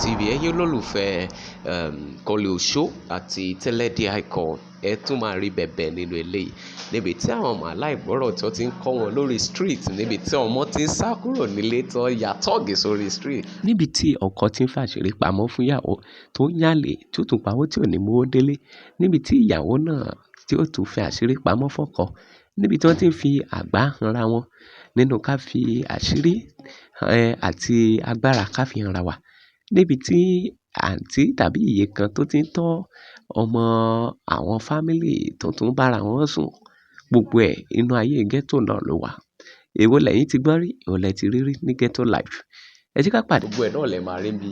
TV ẹ̀yin olólùfẹ́ Kọ́lé Òṣó àti Iteledicon ẹ tún máa rí bẹ̀bẹ̀ nínú eléyìí níbi tí àwọn ọmọ aláìgbọ́rọ̀ tó ti ń kọ́ wọn lórí street níbi tí ọmọ ti ń sá kúrò nílé tó ya tọ́ọ̀gì sórí street níbi tí ọkọ ti ń fàṣírí pamọ́ fún ìyàwó tó ń yálè tó tún pawó tí ò ní mówó délé níbi tí ìyàwó náà tí ó tún fi àṣírí pamọ́ fọ́kọ níbi tí wọ́n ti ń fi àgbá hanra wọn nínú ká fi àṣírí àti agbára ká fi hanra wa níbi tí àǹtí tàbí ìyè kan tó ti ń tọ́ ọmọ àwọn fámílì tó tún bára wọn sùn gbogbo ẹ̀ inú ayé ghetto náà ló wà. Èwo lẹ́yìn ti gbọ́ rí èwo lẹ ti rí rí ní ghetto life. Ẹ jẹ́ ká pàdé. Gbogbo ẹ̀ náà lẹ máa rí bí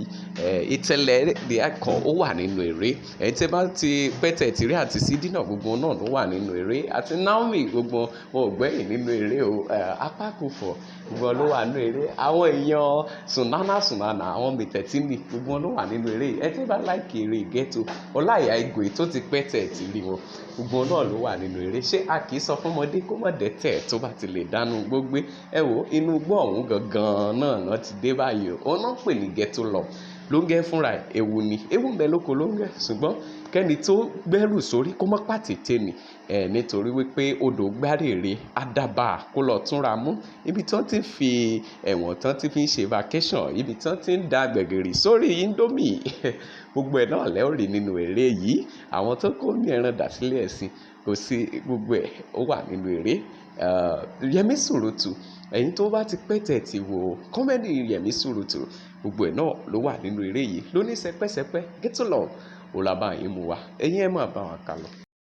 Iteledicon ó wà nínú eré ẹ̀ tí bá ti pẹ́tẹ̀ tìrí àti sídì náà gbogbo náà ló wà nínú eré àti Naomi gbogbo wọn ò gbẹ́yìn nínú eré o apákòfò gbogbo ló wà nínú eré àwọn èèyàn sùnánà àwọn mẹtẹ̀tìmì gbogbo ló wà nínú eré ẹ̀ tí bá láìkì eré ghetto Olaiya ìgò tó ti pẹ́tẹ̀ tìrí wọn gbogbo náà ló wà nínú eré ṣé a kì í sọ fún ọmọdé kó má dẹ́tẹ̀ tó bá ti lè dánú gbógbé ẹ wò inú gbọ́ ọ̀hún gangan náà ti dé báyìí òun náà pè ní ghetto love ló ń gẹ́ fúnra ẹ̀ ewu ni ewu ń bẹ lóko ló ń gẹ́ ṣùgbọ́n kẹ́ni tó gbẹ́rù sórí kó má pàtètè ni nítorí wípé odò gbárèrè àdàbà kó lọ túnra mú ibi tí wọ́n ti fi ẹ̀wọ̀n tán ti fi ń ṣe vacation ibi tí wọ́n ti ń da gbẹ̀gìrì sórí indomie gbogbo ẹ̀ náà lẹ́ ò rí nínú eré yìí àwọn tó kó ní ẹran dà sílé ẹ̀sìn kò sí gbogbo ẹ̀ ó wà nínú eré Remi Surutu ẹ̀yin tó bá ti pẹ́tẹ̀ ti wo kọ́mẹ́dì Remi Surutu gbogbo ẹ̀ náà ló wà nínú eré yìí ló ní sẹpẹ́sẹpẹ́ ghetto love ó la bá yín mú wa ẹ̀yin ẹ̀ máa bá wa kà lọ.